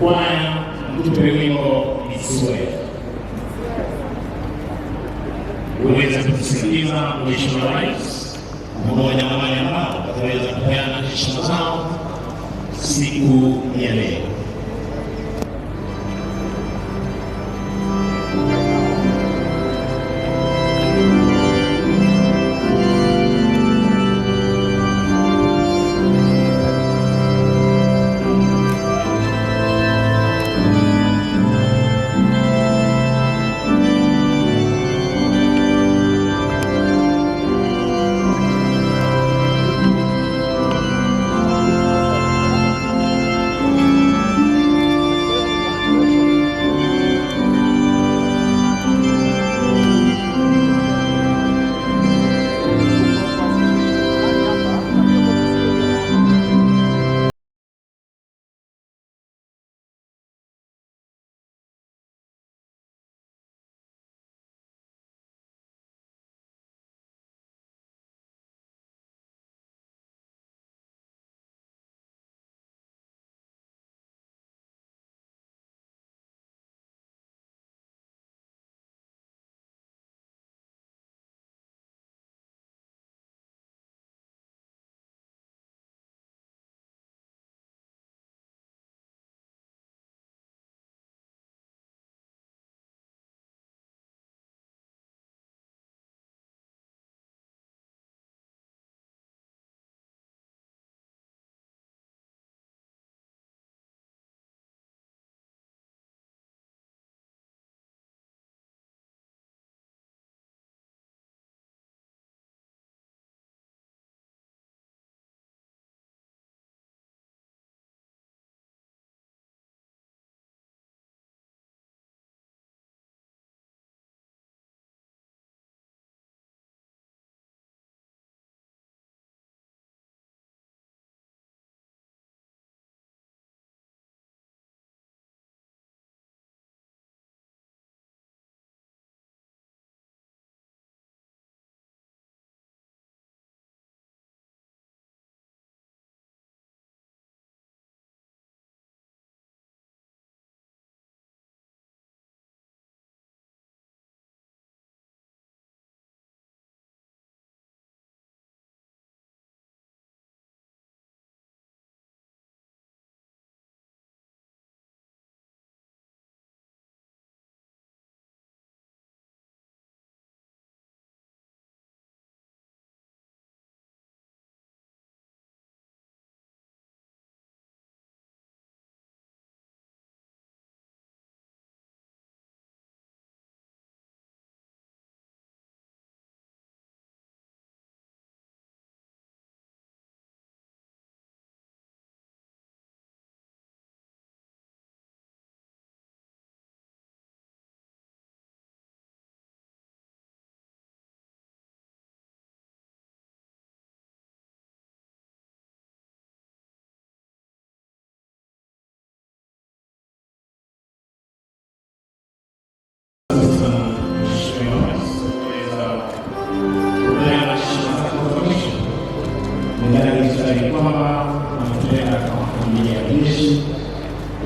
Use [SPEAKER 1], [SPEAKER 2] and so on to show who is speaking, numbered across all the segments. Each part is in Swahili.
[SPEAKER 1] kwaya mtupe wimbo Nisue. Uweze kusikiliza Mheshimiwa Rais pamoja na wale ambao wataweza kupeana heshima zao siku ya leo.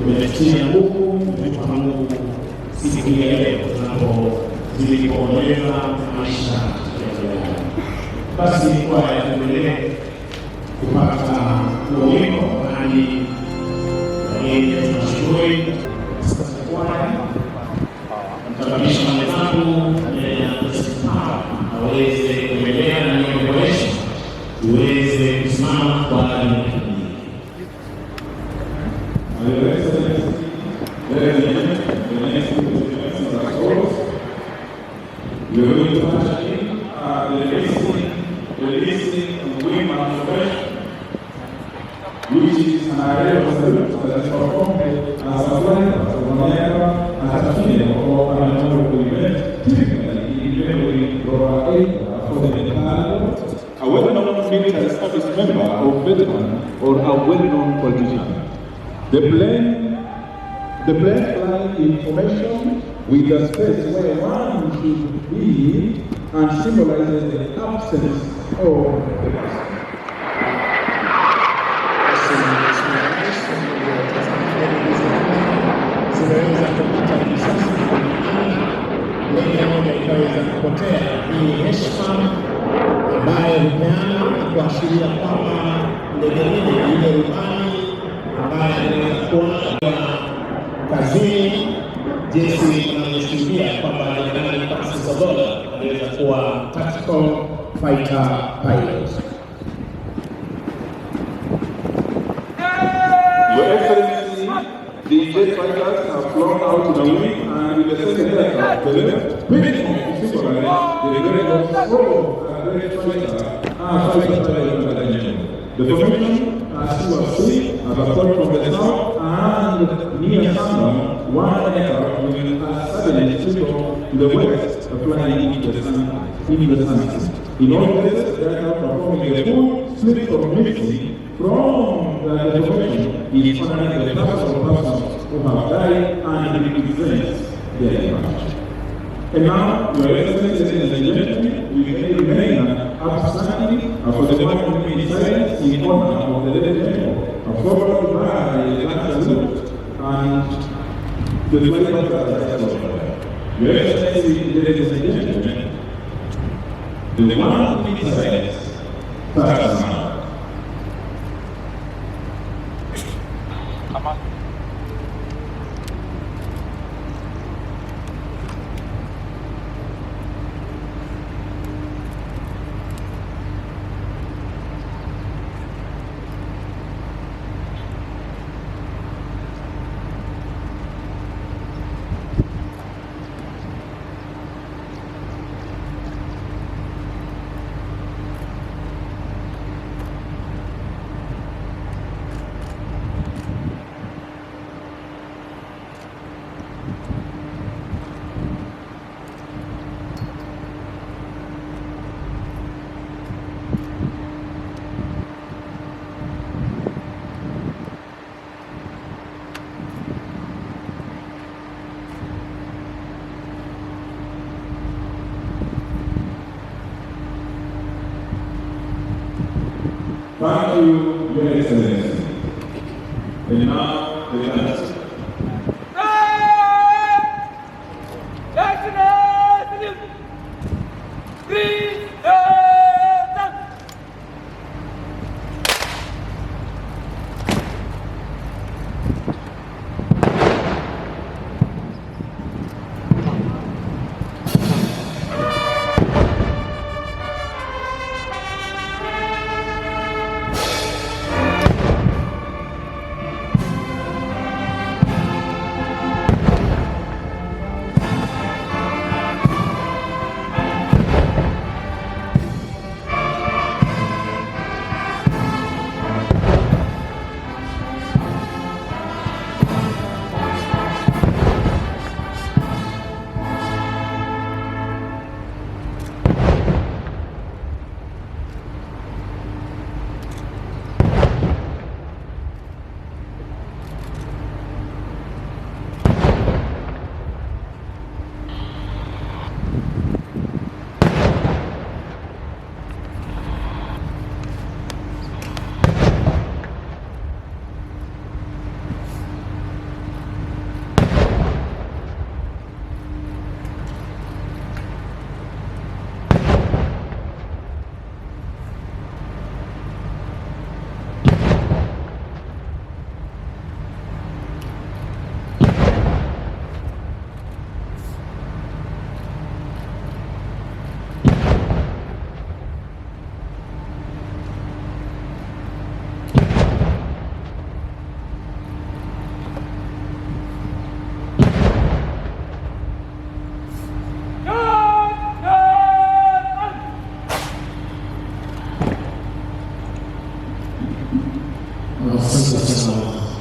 [SPEAKER 1] Tumetia nguvu kwa Mungu siku ya leo tunapozidi kuomboleza maisha ya Juliana. Basi kwaya tuendelee kupata wimbo hadi tunashukuru sasa kwaya mtabisha mwenzangu aweze kuendelea na kuboresha tuweze kusimama kwa ajili ya
[SPEAKER 2] we are going to touch in the listening women profession, which is an area of the that is performed as a plan, as a manera, as a film, or an another event, typically in for the entire, a well-known military service member or veteran, or a well-known politician. The plan information with a space where one should be and symbolizes the absence of the person.
[SPEAKER 3] kupotea. Hii ni heshima ambayo hupeana na kuashiria kwamba ndege ile ile rubani ambaye anaweza kuona kazini, jinsi tunavyoshuhudia kwamba Jenerali Francis Ogola anaweza kuwa tactical fighter pilot.
[SPEAKER 2] Your Excellency, the jet fighters have flown out to the wing and with the second aircraft, the left wing of the very the formation, as you have seen, has approached from the south and near sundown, one aircraft will suddenly switch off to the west, flying into the sun. In all cases, the aircraft performing a full split of mixing from the formation is finally the thousands of persons who have died and represents their impact. And now, Your Excellency, ladies and gentlemen, we may remain upstanding for the moment in silence in honor of the dead general, followed by the last salute and the flag of Your Excellency, ladies and gentlemen, the one in silence starts now. Thank you, Your Excellency. And now, the country.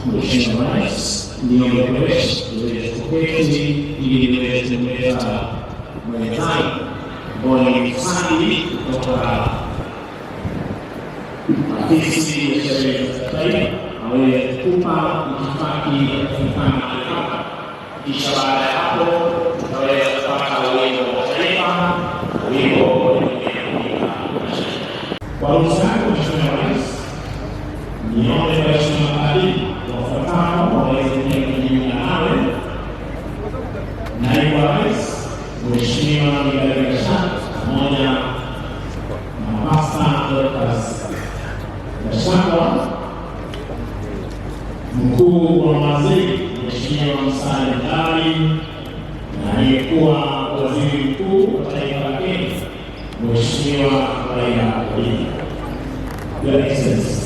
[SPEAKER 1] Mheshimiwa Rais, niombe tuweze kuketi ili niweze kuleta mwelekeo ambao ni msanii kutoka afisi ya sheria za taifa aweze kutupa itifaki ya kufanya hapa, kisha baada ya hapo tutaweza kupata wimbo wa taifa, wimbo kwa ruhusa yako Mheshimiwa Rais, niombe waheshimiwa maadili wafuatao waweze kujiunga nawe. Naibu wa Rais Mheshimiwa Migari
[SPEAKER 3] pamoja na Pastor Dorcas Gachagua, mkuu wa mawaziri Mheshimiwa Musalia Mudavadi, na aliyekuwa waziri mkuu wa taifa la Kenya Mheshimiwa Raila Odinga. Your Excellency.